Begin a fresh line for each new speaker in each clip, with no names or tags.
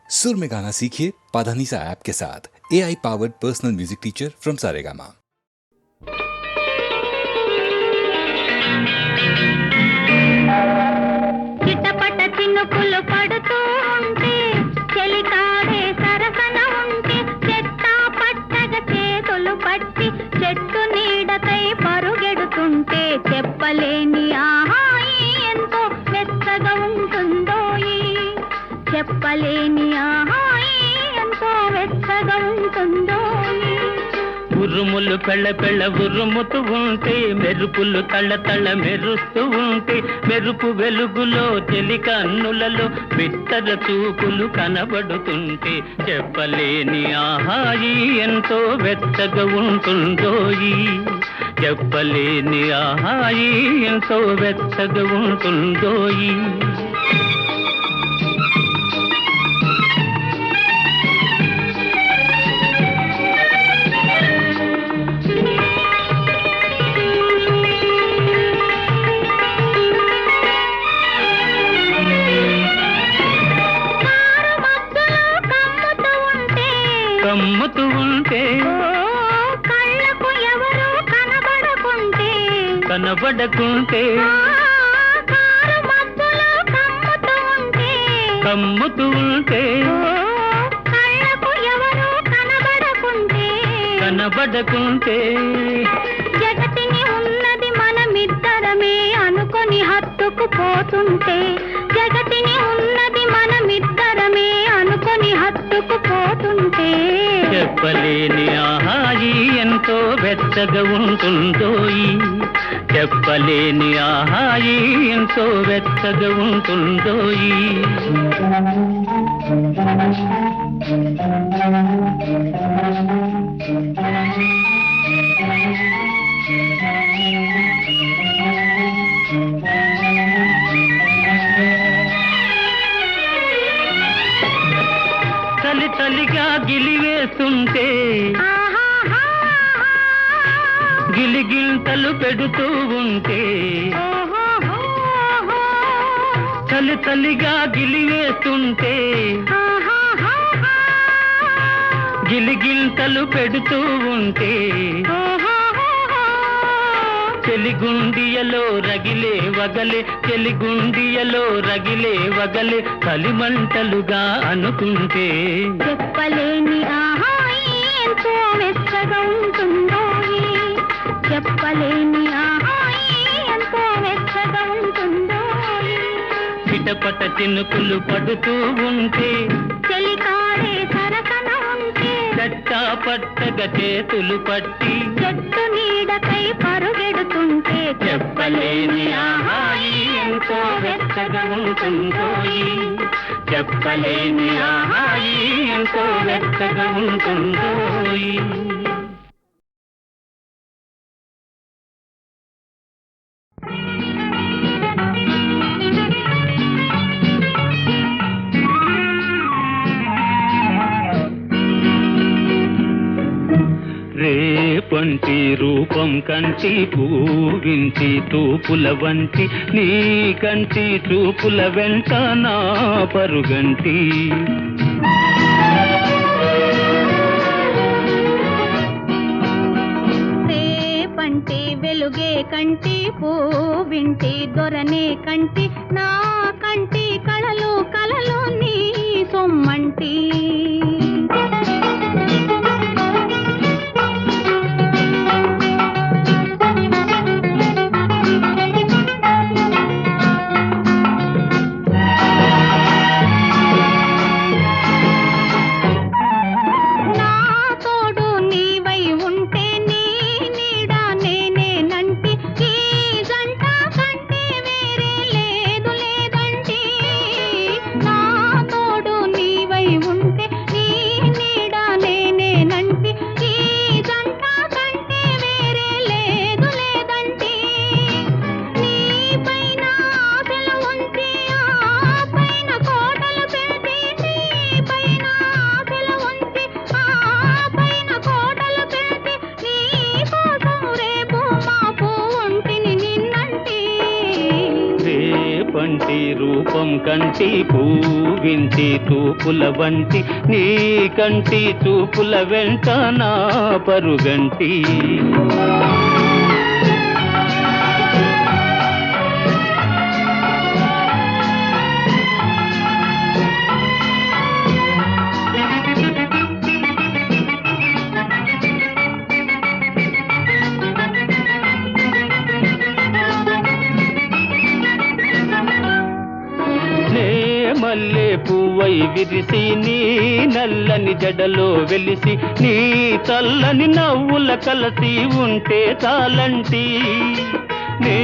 सुर में गाना सीखिए पाधानीसा ऐप के साथ। AI powered personal music teacher from Saregama.
చిటపట చినుకులు పడుతూ ఉంటే చెలికాడే సరసన ఉంటే చెట్టా పట్టగా చేతులు పట్టి చెట్టు నీడకై పరుగెడుతుంటే చెప్పలేని ఆహాయి ఎంతో మెత్తగా ఉంటుందోయి. చెప్పలేని ఆహాయి ఎంతో మెత్తగా ఉంటుందోయి.
ఉరుములు పెళ్ళ పెళ్ళ ఉరుముతూ ఉంటే మెరుపులు తళ్ళ తళ్ళ మెరుస్తూ ఉంటే మెరుపు వెలుగులో చెలి కన్నులలో బిత్తర చూపులు కనబడుతుంటే చెప్పలేని ఆహాయి ఎంతో వెచ్చగా ఉంటుందోయి. చెప్పలేని ఆహాయి ఎంతో వెచ్చగా ఉంటుందోయి. కమ్ముతూ ఉంటే
కళ్ళకు ఎవరు కనబడకుంటే
కనబడకుంటే కమ్ముతూ ఉంటే
కళ్ళకు ఎవరు కనబడకుంటే
కనబడకుంటే
జగతిని ఉన్నది మనమిద్దరమే అనుకొని హత్తుకుపోతుంటే జగతిని ఉన్నది మనమిద్దరమే అనుకొని హత్తుకుపోతుంటే
చెప్పలేని ఆహాయి ఎంతో వెచ్చగా ఉంటుందోయి. చెప్పలేని ఆహాయి ఎంతో వెచ్చగా ఉంటుందోయి. చలి చలిగా గిలివేస్తుంటే గిలిగింతలు పెడుతూ ఉంటే చలి చలిగా గిలివేస్తుంటే గిలిగింతలు పెడుతూ ఉంటే చెలిగుండియలో రగిలే వగలే చెలిగుండియలో రగిలే వగలే కలిమంటలుగా అనుకుంటే
చెప్పలేని ఆహాయి ఎంతో మెచ్చగా ఉంటుందోయి. చెప్పలేని ఆహాయి ఎంతో మెచ్చగా ఉంటుందోయి.
చిటపట చినుకులు పడుతూ ఉంటే
చెలికాడే సరసన ఉంటే
చట్టా పట్టగా చేతులు పట్టి
చెట్టు నీడకై పరుగెడుతుంటే
చెప్పలేని ఆహాయి ఎంతో వెచ్చగా ఉంటుందోయి. చెప్పలేని ఆహాయి ఎంతో వెచ్చగా ఉంటుందోయి. రేపంటి రూపం కంటి పూవింటి తూపుల వంటి నీ కంటి చూపుల వెంట నా పరుగంటి
రేపంటి వెలుగే కంటి పూవింటి దొరనే కంటి నా కంటి కళలు కళలు నీ సొమ్మంటి ఉంటే
పంటి రూపం కంటి పూవింటి తూపుల వంటి నీ కంటి చూపుల వెంట నా పరుగంటి మల్లె పువ్వై విరిసి నీ నల్లని జడలో వెలిసి నీ చల్లని నవ్వుల కలసి ఉంటే చాలంటి నే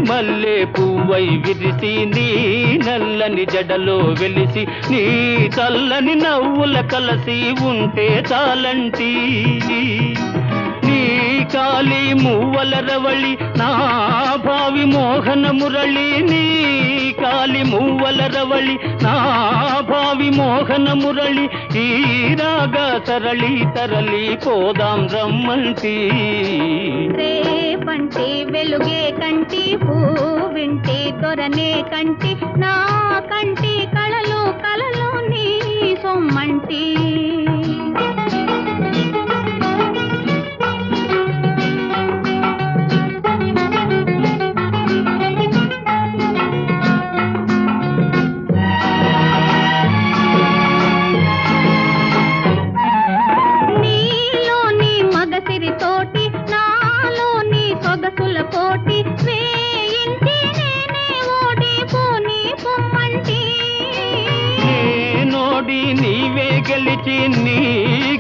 మల్లె పువ్వై విరిసి నీ నల్లని జడలో వెలిసి నీ చల్లని నవ్వుల కలసి ఉంటే చాలంటి నీ కాలి మువ్వల రవళి నా భావి మోహన మురళి నీ కాలి మువ్వల రవళి నా భావి మోహన మురళి ఈ రాగ సరళి తరలి పోదాం రమ్మంటి
రేపంటి వెలుగే కంటి పూవింటి దొరనే కంటి నా కంటి కళలు కలలు నీ సొమ్మంటి కోటి వేయించి నేనే ఓడిపోని పొమ్మంటి
నోడి నీవే గెలిచి నీ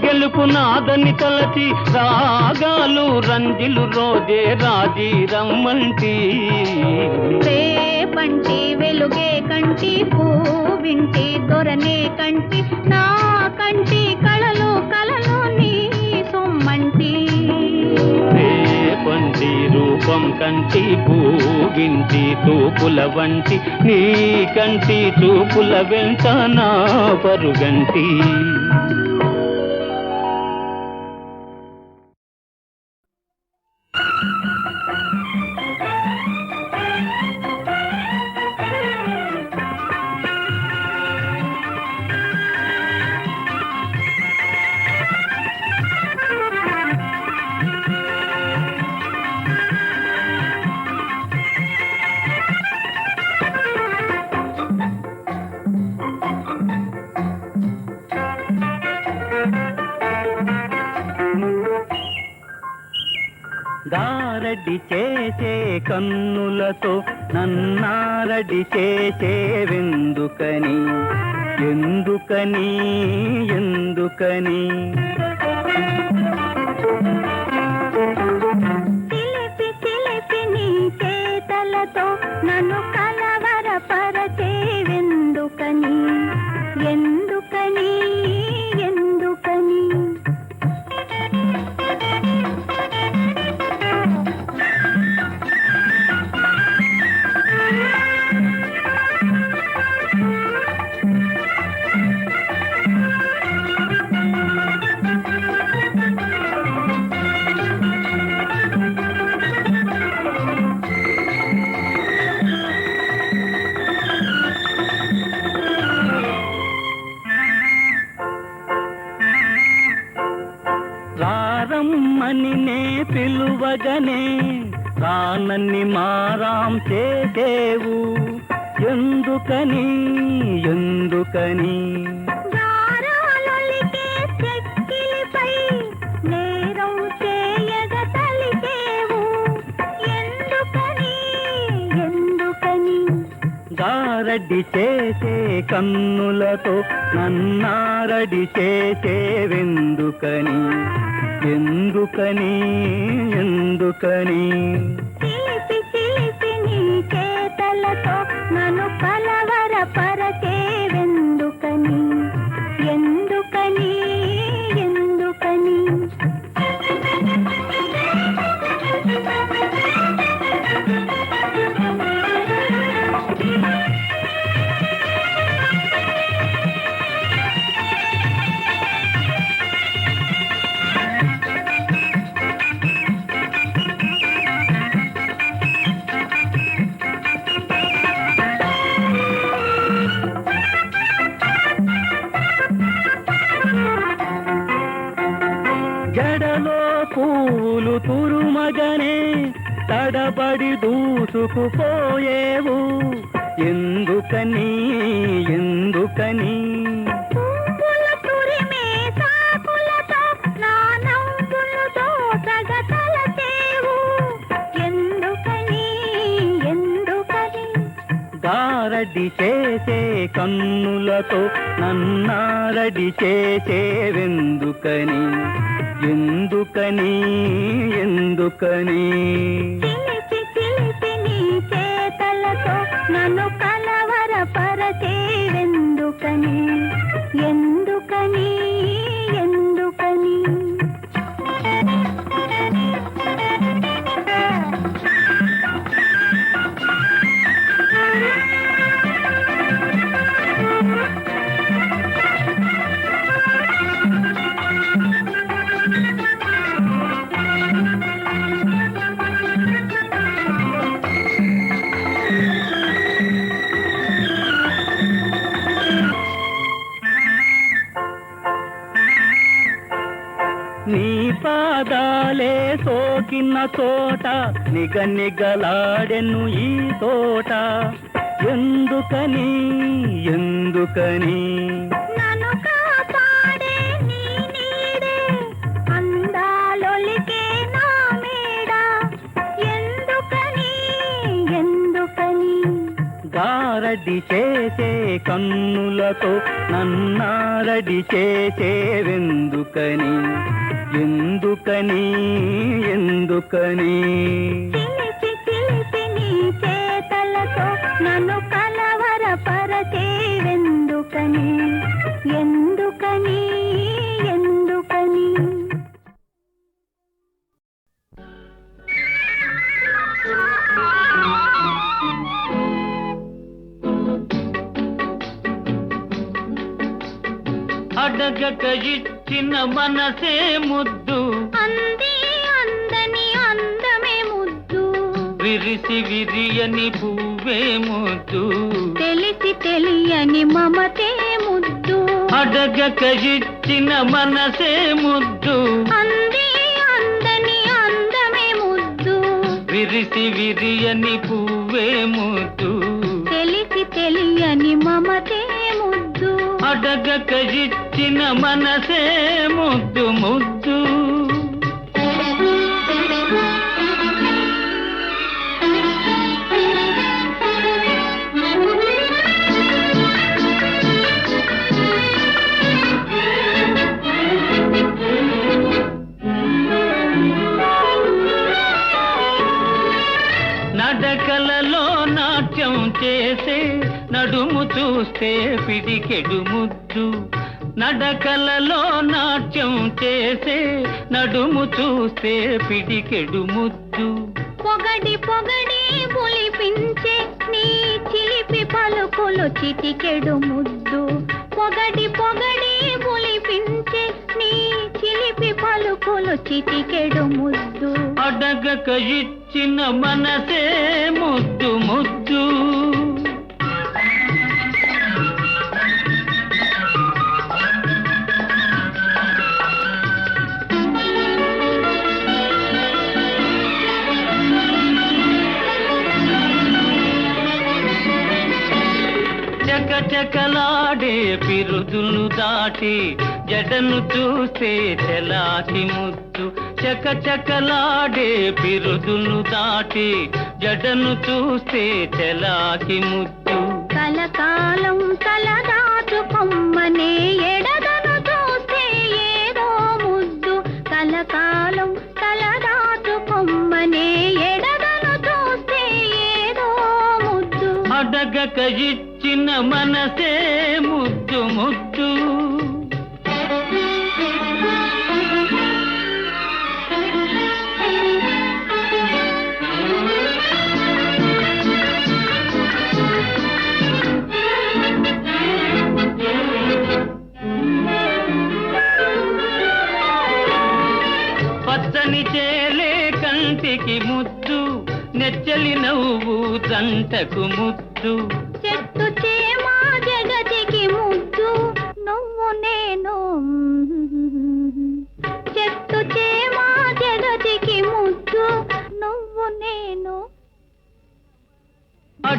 గెలుపు నాదని తలచి రాగాలు రంజిలు రోజే రాజీ రమ్మంటి
రేపంటి వెలుగే కంటి పూవింటి దొరనే కంటి నా కంటి కళలు కలలు నీ సొమ్మంటి
పంటి రూపం కంటి పూవింటి తూపుల వంటి నీ కంటి చూపుల వెంట నా పరుగంటి దారడి చేసే కన్నులతో నన్నారడి చేసేవెందుకని ఎందుకని ఎందుకని
చిలిపి చిలిపి నీ చేతలతో నన్ను కలవరపరచేవెందుకని ఎందుకని ఎందుకని
రారమ్మని నే పిలువగనే రానన్ని మారాం చేసేవు ఎందుకని ఎందుకని
దారాలొలికే చెక్కిలిపై నేరం చేయగ తలిచేవు ఎందుకని ఎందుకని
దారడి చేసే కన్నులతో నన్నారడి చేసేవెందుకని ఎందుకని ఎందుకని
చిలిపి చిలిపి నీ చేతలతో నన్ను కలవరపరచేవెందుకని ఎందుకని ఎందుకని
జడలో పూలు తురుమగనే తడబడి దూసుకుపోయేవు ఎందుకని ఎందుకని
పువ్వుల తురిమే సాకులతో నా నవ్వులు దోసగతలచేవు ఎందుకని ఎందుకని
గారడి చేసే కన్నులతో నన్నారడి చేసేవెందుకని ఎందుకని ఎందుకని
చిలిపి చిలిపి నీ చేతలతో నన్ను కలవరపరచేవెందుకని ఎందుకని ఎందుకని
నీ పాదాలే సోకిన చోట నిగనిగలాడెను ఈ తోట ఎందుకని ఎందుకని
నన్ను కాపాడే నీ నీడే అందాలొలికే నా మేడ ఎందుకని ఎందుకని
గారడి చేసే కన్నులతో నన్నారడి చేసేవెందుకని ఎందుకని ఎందుకని
చిలిపి చిలిపి నీ చేతలతో నన్ను కలవరపరచేవెందుకని ఎందుకని ఎందుకని
అడగక ఇచ్చిన మనసే ముద్దు
అంది అందని అందమే ముద్దు
విరిసి విరియని పువ్వే ముద్దు
తెలిసి తెలియని మమతే ముద్దు
అడగక ఇచ్చిన మనసే ముద్దు
అంది అందని అందమే ముద్దు
విరిసి విరియని పువ్వే ముద్దు
తెలిసి తెలియని మమతే ముద్దు
అడగక ఇచ్చిన మనసే ముద్దు ముద్దు నడకలలో నాట్యం చేసే నడుము చూస్తే పిడికెడు ముద్దు నడకలలో నాట్యం చేసే నడుము చూస్తే పిడికెడు ముద్దు
పొగడి పొగడి పులిపించే నీ చిలిపి పలుకులు చిటికెడు ముద్దు పొగడి పొగడి పులిపించే నీ చిలిపి పలుకులు చిటికెడు ముద్దు
అడగక ఇచ్చిన మనసే ముద్దు ముద్దు చకచకలాడే పిరుదులు దాటి జడను చూస్తే చెలాకి ముద్దు చకచకలాడే పిరుదులు దాటి జడను చూస్తే చెలాకి ముద్దు
కలకాలం తలదాచుకొమ్మనే ఎడదను చూస్తే ఏదో ముద్దు కలకాలం తలదాచుకొమ్మనే ఎడదను చూస్తే ఏదో ముద్దు
అడగక ఇచ్చిన మనసే ముద్దు ముద్దు పచ్చని చేలే కంటికి ముద్దు నెచ్చలి నవ్వు జంటకు ముద్దు
చెట్టు చేమా జగతికి ముద్దు నువ్వు నేను చెట్టు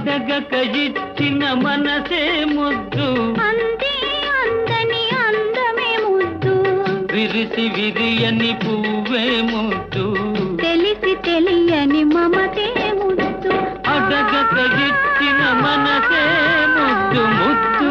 అడగక ఇచ్చిన మనసే ముద్దు,
అంది అందని అందమే ముద్దు,
విరిసి విరియని పువ్వే ముద్దు,
తెలిసి తెలియని మమతే ముద్దు.
అడగక ఇచ్చిన మనసే ముద్దు ముద్దు.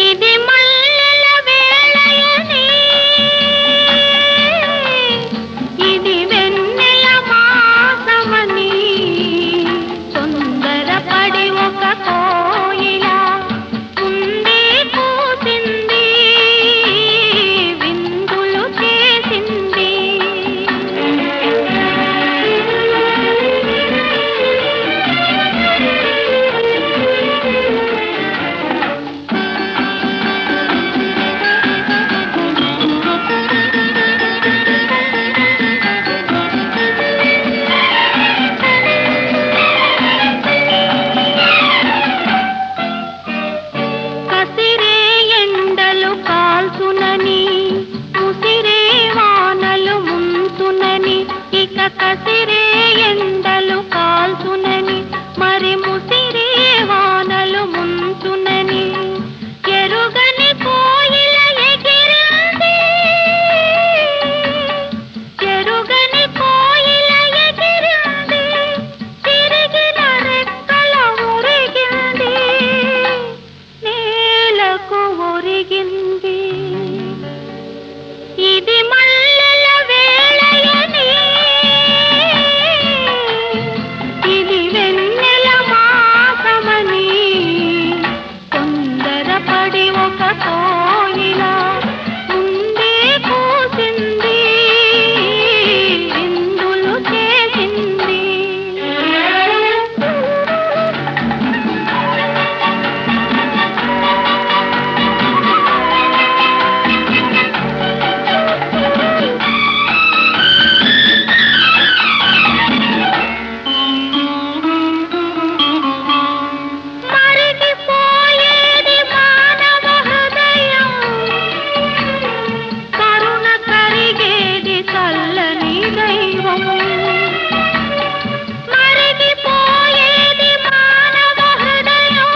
ఇది మల్లెల వేళయని, ఇది వెన్నెల మాసమని, తొందరపడి ఒక కోయిల ముందే కూసింది, విందులు చేసింది. కసిరే ఎండలు కాల్చునని, ముసిరే వానలు ముంచునని, ఇక కసిరే ఎండలు కాల్చునని, మరి ముసిరే వానలు ముంచునని, ఎరుగని కోయిల ఎగిరింది, ఎరుగని కోయిల ఎగిరింది, తిరిగిన రెక్కల ఉరిగింది, నేలకు ఒరిగింది. ఇది మల్లెల వేళయని, ఇది వెన్నెల మాసమని, తొందరపడి ఒక కోయిల ముందే కూసింది, విందులు చేసింది. మరిగిపోయేది మానవ హృదయం, కరుణ కరిగేది చల్లని దైవం. మరిగిపోయేది మానవ హృదయం,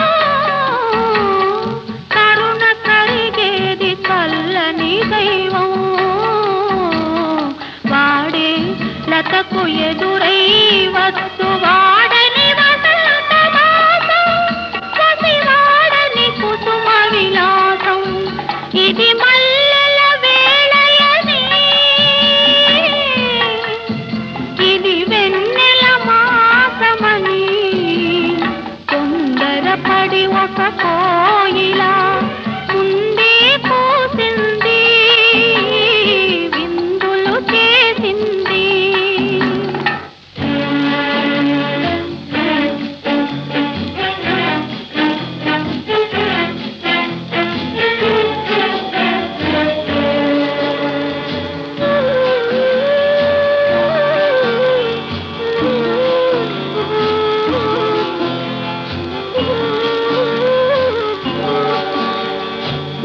కరుణ కరిగేది చల్లని దైవం. వాడే లతకు ఎదురై వస్తు వాడని వసంత మాసం, పసివాడని కుసుమ విలాసం. ఇది మల్లెల వేళయని, ఇది వెన్నెల మాసమని, తొందరపడి ఒక కోయిల ముందే కూసింది, విందులు చేసింది.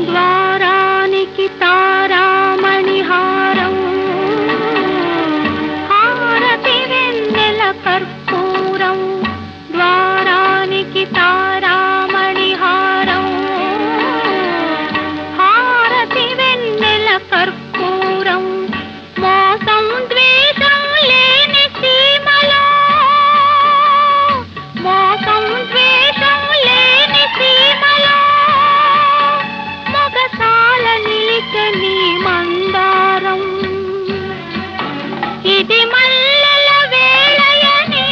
ద్వారానికి తారామణి హారం, హారతి వెన్నెల కర్పూరం. ద్వారానికి తారామణి హారం, హారతి వెన్నెల కర్పూరం. మోసం ద్వేషం లేని సీమలో, మోసం ద్వేషం లేని సీమలో, మొగసాల నిలిచని మందారం. ఇది మల్లెల వేళయని,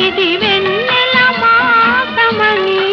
ఇది వెన్నెల మాసమని,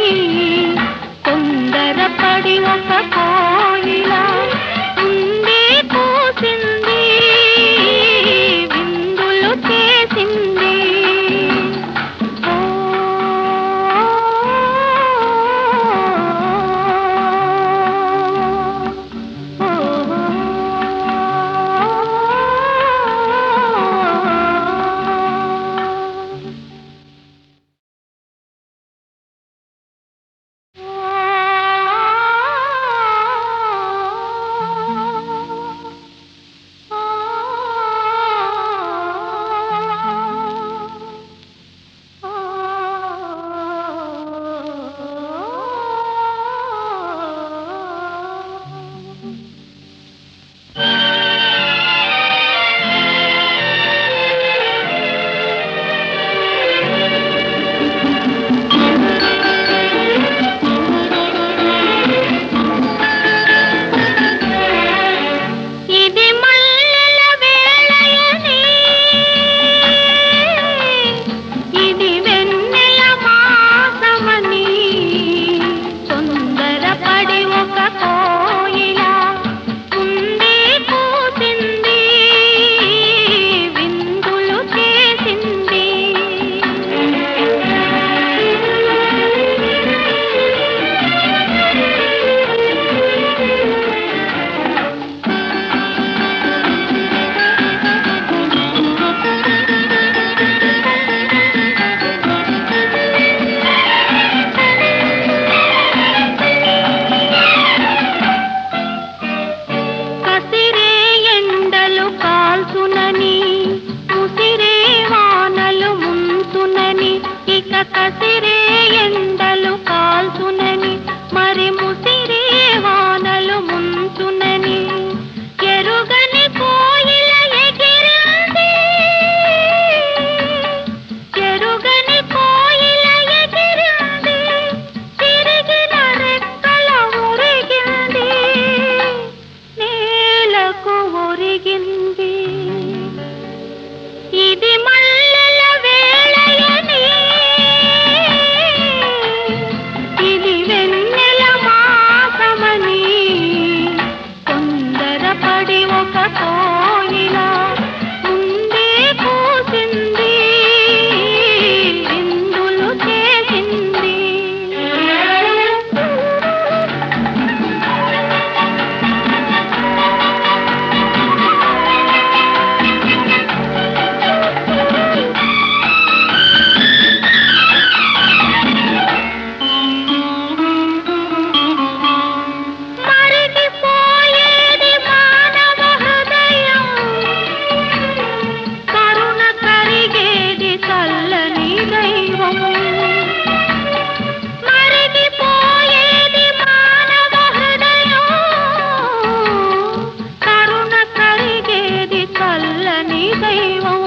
దైవం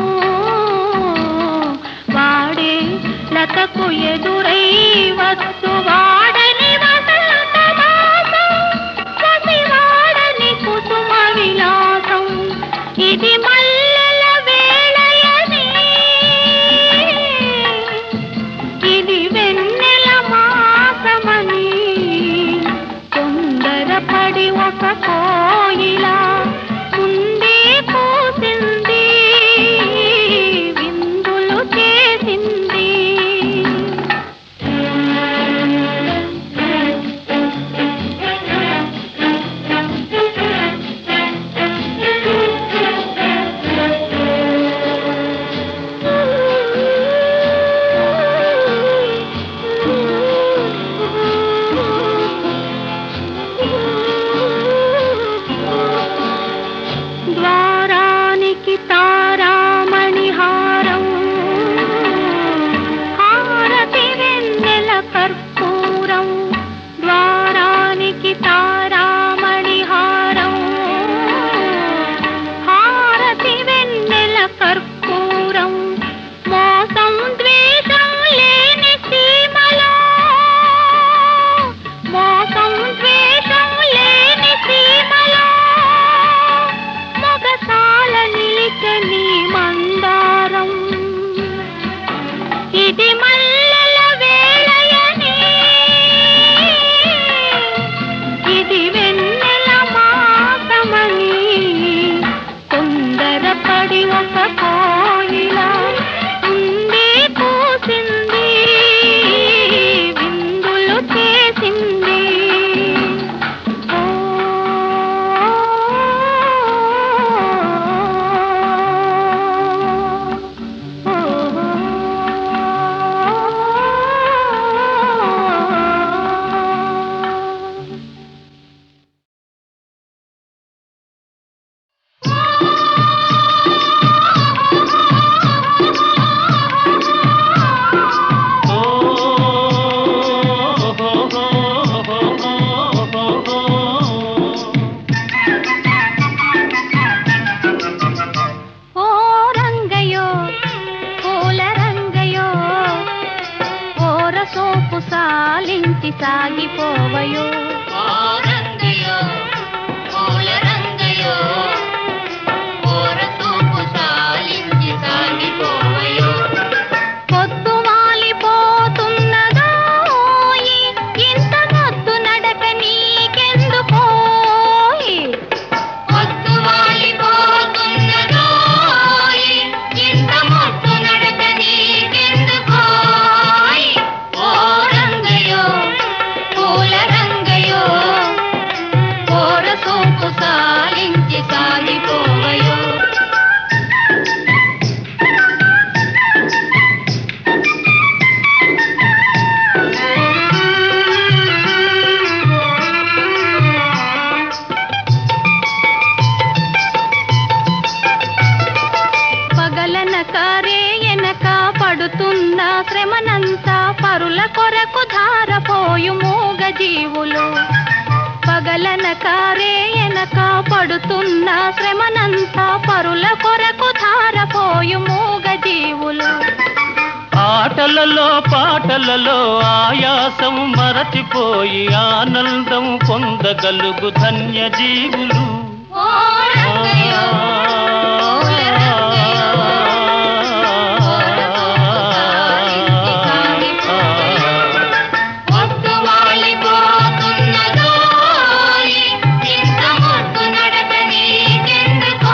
వాడే లతకు ఎదురై వచ్చు వాడని వసంత మాసం వాడని కుసుమ విలాసం ఇది మల్లెల వేళయని ఇది వెన్నెల మాసమని తొందరపడి ఒక కోయిలా ముందే పూసింది విందులు చేసింది ద్వారానికి తారామణి హారం హారతి వెన్నెల కర్పూరం ద్వారానికి తారామణి హారం హారతి వెన్నెల కర్పూరం మోసం ద్వేషం లేని సీమలో మోసం ద్వేషం లేని సీమలో మొగసాల నిలిచని మందారం ఇది మల్లెల వేళయని ఇది వెన్నెల మాసమని తొందరపడి ఒక కోయిలా ముందే పూసింది విందులు చేసింది ఓ రంగయో పూల రంగయో ఓర సోపు సాలించి సాగిపోవయో పొద్దు వాలిపోతున్నదోయి ఇంత మొద్దు నడక నీకెందుకోయి పొద్దు వాలిపోతున్నదోయి ఇంత మొద్దు నడక నీకెందుకోయి ఓ రంగయో పూల రంగయో ఓర సోపు సాలించి సాగిపోవయో పగలనక రేయనక పడుతున్న శ్రమనంతా పరుల కొరకు ధారపోయు మూగ జీవులు పగలనక రేయనక పడుతున్న శ్రమనంతా పరుల కొరకు ధారపోయు మూగ జీవులు
ఆటలలో పాటలలో ఆయాసం మరచిపోయి ఆనందం పొందగలుగు ధన్య జీవులు
ఓ రంగయో పూల రంగయో పొద్దు వాలిపోతున్నదోయి ఇంత మొద్దు నడక నీకెందుకోయి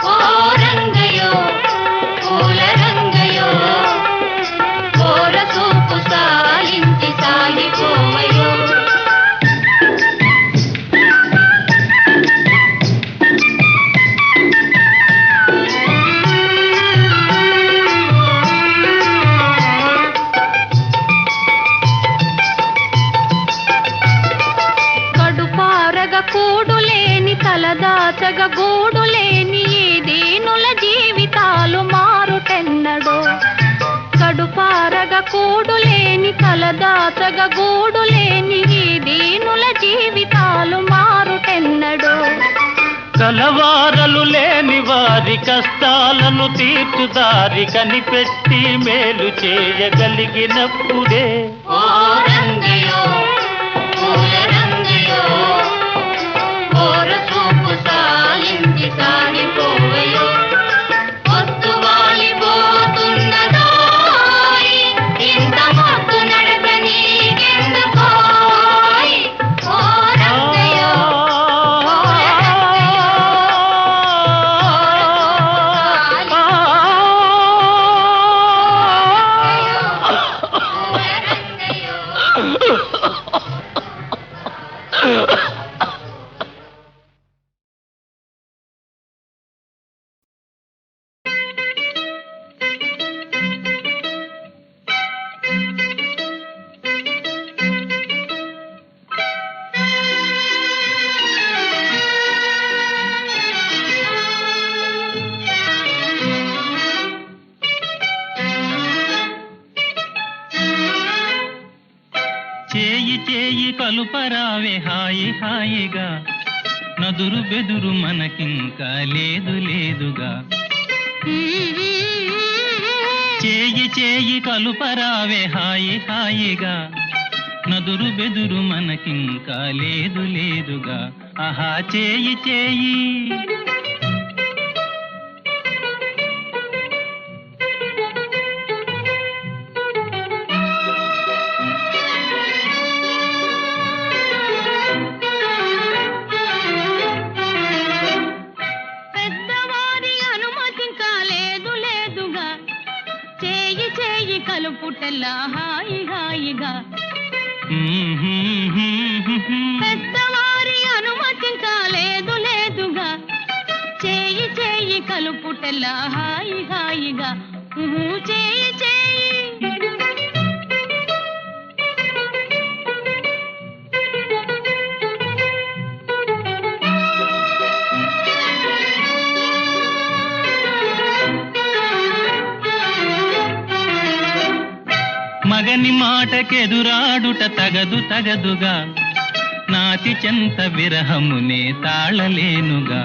ఓ రంగయో పూల రంగయో ఓర సూపు సాలించి సాగిపోవయో కూడులేని తలదాచగ గూడులేని ఈ దీనుల జీవితాలు మారుటెన్నడో కడుపారగ కూడులేని తలదాచగ గూడులేని ఈ దీనుల జీవితాలు మారుటెన్నడో
కలవారలు లేని వారి కష్టాలను తీర్చుదారి కనిపెట్టి మేలు చేయగలిగినప్పుడే
ఓ రంగయో పూల రంగయో ఓర చూపు సాలించి సాగిపోవయో పొత్తు వాలిపోతున్నదోయ్ ఇంత మొత్తు నడక నీకెందుకోయ్ ఓ రంగయో
చేయి చేయి కలుపరావే హాయి హాయిగా నదురు బెదురు మనకింకా లేదు లేదుగా చేయి చేయి కలుపరావే హాయి హాయిగా నదురు బెదురు మనకింకా లేదు లేదుగా ఆహా చేయి చేయి
పెద్దవారి అనుమతింకా లేదు లేదుగా చేయి చేయి కలుపుటెల్లా హాయి హాయిగా పెద్దవారి అనుమతింకా లేదు లేదుగా చేయి చేయి కలుపుటెల్లా హాయి హాయిగా చేయి చేయి
మగని మాటకెదురాడుట తగదు తగదుగా నాతి చెంత విరహమునే తాళలేనుగా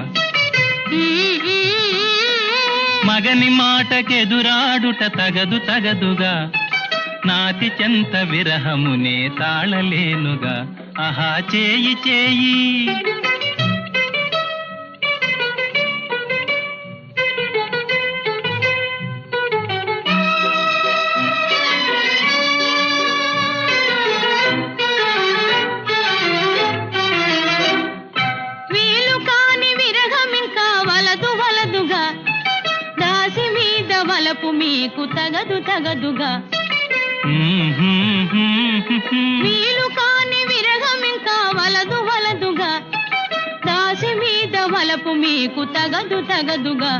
మగని మాటకెదురాడుట తగదు తగదుగా నాతి చెంత విరహమునే తాళలేనుగా ఆహా చేయి చేయి
వీలు కాని విరహమింకా వలదు వలదుగా దాసి మీద వలపు మీకు తగదు తగదుగా వీలు కాని విరహమింకా వలదు వలదుగా దాసి మీద వలపు మీకు తగదు తగదుగా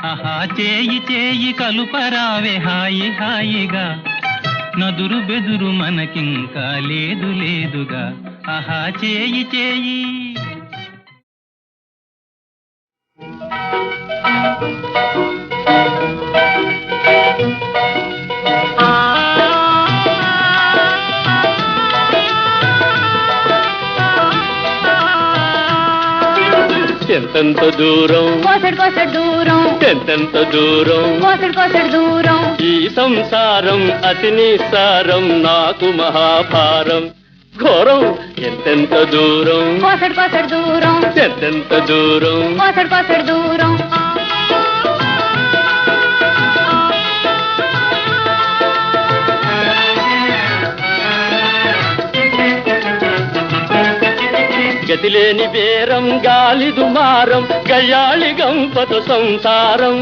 ఆహా చేయి చేయి కలుపరావే హాయి హాయిగా నదురు బెదురు మనకింకా లేదు లేదుగా ఆహా చేయి చేయి ఎంతెంత దూరం
కోసడు కోసడు దూరం
ఎంతెంత దూరం
కోసడు కోసడు దూరం
ఈ సంసారం అతి నిస్సారం నాకు మహాభారం ఘోరం ఎంతెంత దూరం
కోసడు కోసడు దూరం
ఎంతెంత దూరం
కోసడు కోసడు దూరం
గతిలేని బేరం గాలి దుమారం గయాళి గంపత సంసారం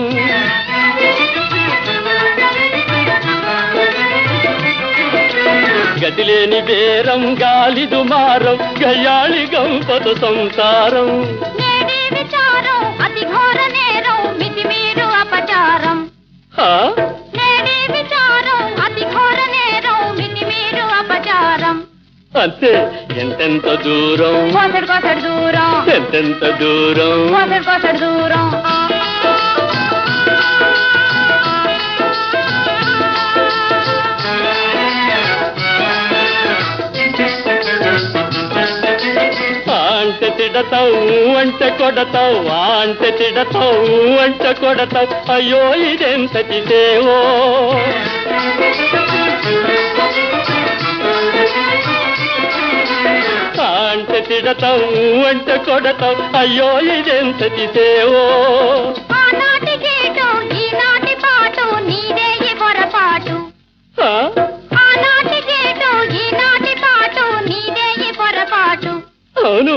గతిలేని బేరం గాలి దుమారం గయాళి గంపత సంసారం
నేడే విచారం అతి ఘోర నేరం మితిమీరు అపచారం నేడే విచారం అతి ఘోర నేరం మితిమీరు అపచారం
అంతే ఎంతెంత దూరం
కోసడు కోసడు దూరం
ఎంతెంత దూరం
కోసడు కోసడు దూరం
అంటే తిడతావు అంటే కొడతావు అంటే తిడతావు అంటే కొడతావు అయ్యో ఇదెంతటి సేవో అంటే తిడతావు అంటే కొడతావు అయ్యో ఇదెంతటి సేవో
ఆనాటి గేటు ఈనాటి పాటు నీదే ఈ పొరపాటు
ఆ?
ఆనాటి గేటు ఈనాటి పాటు నీదే ఈ పొరపాటు
అవును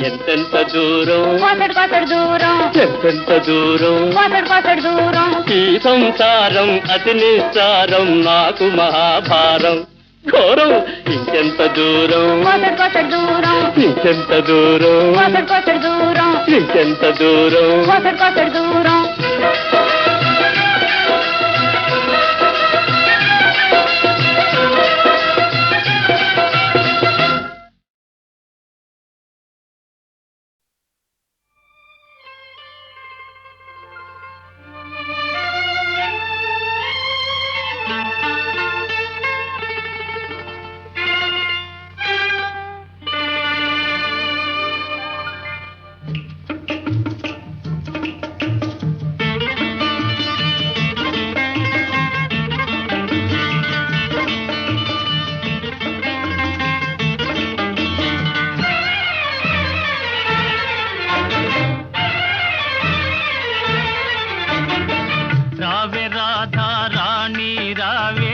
ఎంతెంత దూరం
కొసడు కొసడు దూరం
ఎంతెంత దూరం
కొసడు కొసడు దూరం
ఈ సంసారం అతి నిస్సారం నాకు మహాభారం ఘోరం ఇంకెంత దూరం
కొసడు కొసడు దూరం
ఇంకెంత దూరం
కొసడు కొసడు దూరం
ఇంకెంత దూరం
కొసడు కొసడు దూరం
రావే రాధా రాణి రావే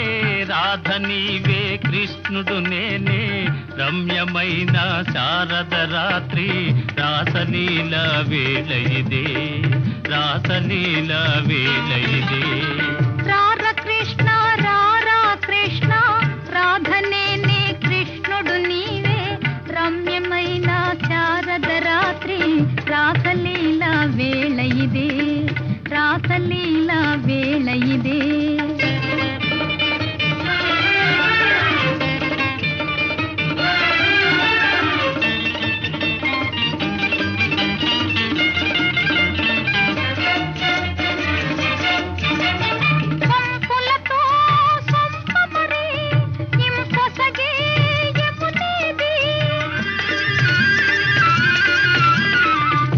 రాధ నీవే కృష్ణుడు నేనే రమ్యమైన శారద రాత్రి రాసలీల వేళ ఇదే రాసలీల వేళ ఇదే
రార కృష్ణ రారా కృష్ణ రాధనేనే కృష్ణుడు నీవే రమ్యమైన శారద రాత్రి రాసలీల వేళ ఇదే రాసలీల వేళ ఇదే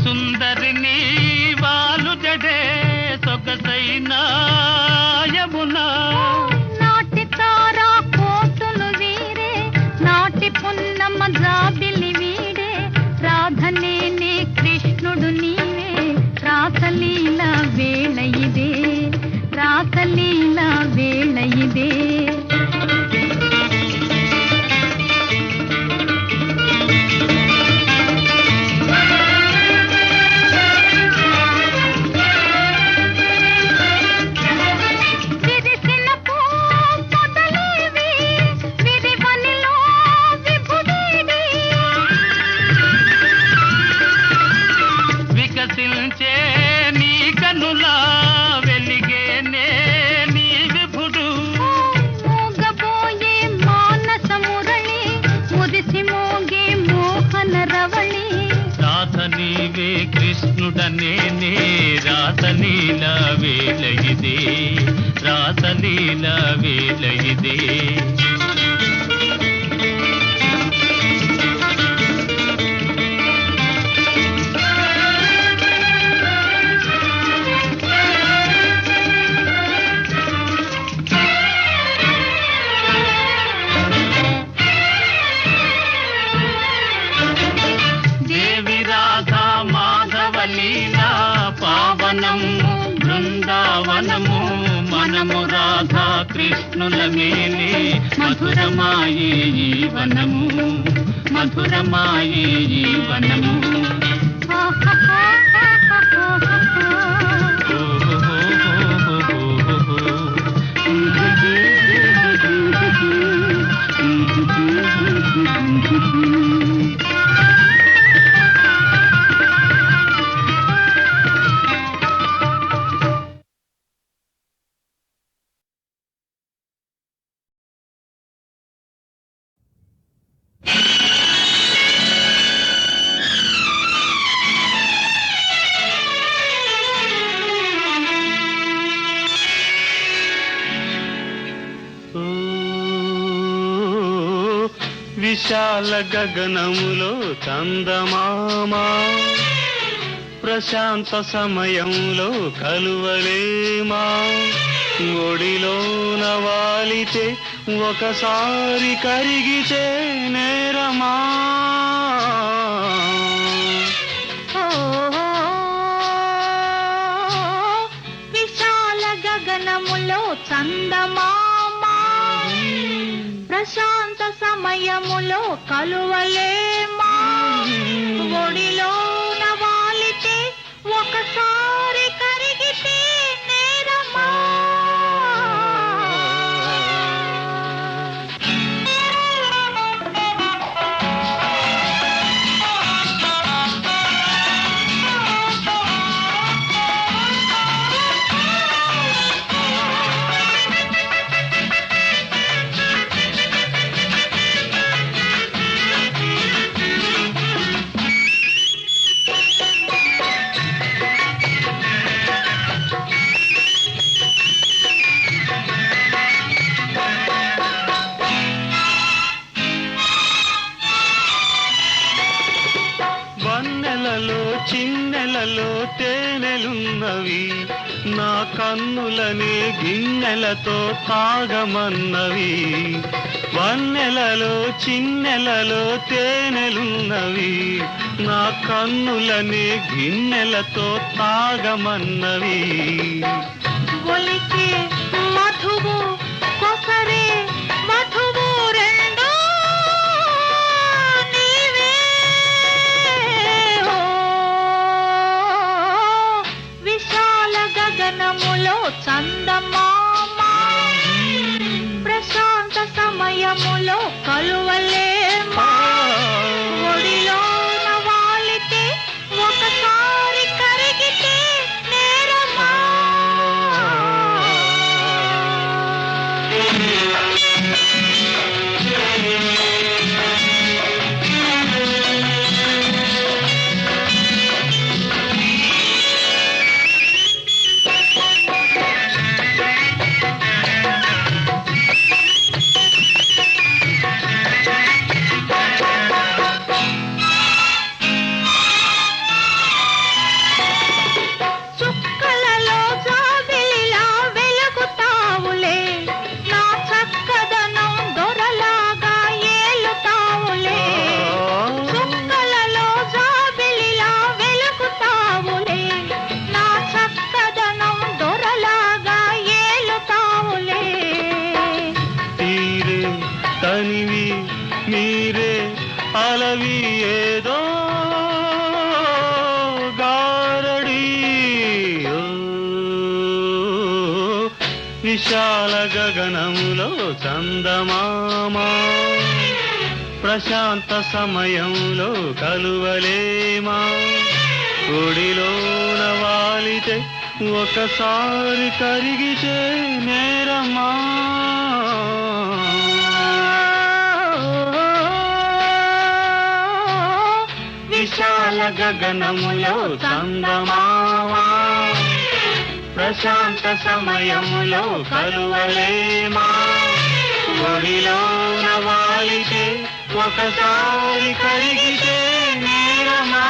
సుందరిని వాలు జడే సొగసైన యమునా
నాటి తారా కోతులు వీరే నాటి పున్నమ్మ జాబిలి వీడే రాధనేనే కృష్ణుడు నీవే రాసలీల వేళ ఇదే రాసలీల వేళ ఇదే విరిసిన పూ పొదలేవి విరివనిలో విభుడేడి
వికసించే నీ కనులా వెలిగేనే నీ విభుడు
మోగబోయే మానస మురళి మురిసి మోగే మోహన రవళి
రాధ నీవే కృష్ణుడనేనే రాసలీల వేళ ఇదే రాసలీల వేళ ఇదే దేవి రాధా మాధవ లీలా పావనము బృందావనము మనము రాధా కృష్ణుల మేలే మధురమాయే ఈ వనము మధురమాయే ఈ వనము విశాల గగనములో చందమామ ప్రశాంత సమయంలో కలువలేమా ఒడిలోన వాలితే ఒకసారి కరిగితే నేరమా
విశాల గగనములో చందమామ ప్రశాంత సమయములో కలువలేమా ఒడిలోన వాలితే ఒకసారి కరిగితే నేరమా
వన్నెలలో చిన్నెలలో తేనెలున్నవి నా కన్నులనే గిన్నెలతో తాగమన్నవి వన్నెలలో చిన్నెలలో తేనెలున్నవి నా కన్నులనే గిన్నెలతో తాగమన్నవి
ఒలికే మధువు కొసరే మధువు రెండు నీవే ఓ విశాల గగనములో చందమామ ప్రశాంత సమయములో కలువలేమా ఒడిలోన వాలితే ఒకసారి కరిగితే నేరమా చుక్కలలో జాబిలిలా వెలుగుతావులే నా చక్కదనం దొరలాగా ఏలుతావులే చుక్కలలో జాబిలిలా వెలుగుతావులే నా చక్కదనం దొరలాగా ఏలుతావులే
తీరే తనివి మీరే అలవి ఏదో గారడి ఓ, విశాల గగనములో చందమామ ప్రశాంత సమయంలో కలువలేమా ఒడిలోన వాలితే ఒకసారి కరిగితే నేరమా విశాల గగనములో చందమామ ప్రశాంత సమయములో కలువలేమా ఒడిలోన వాలితే ఒకసారి కరిగితే నేరమా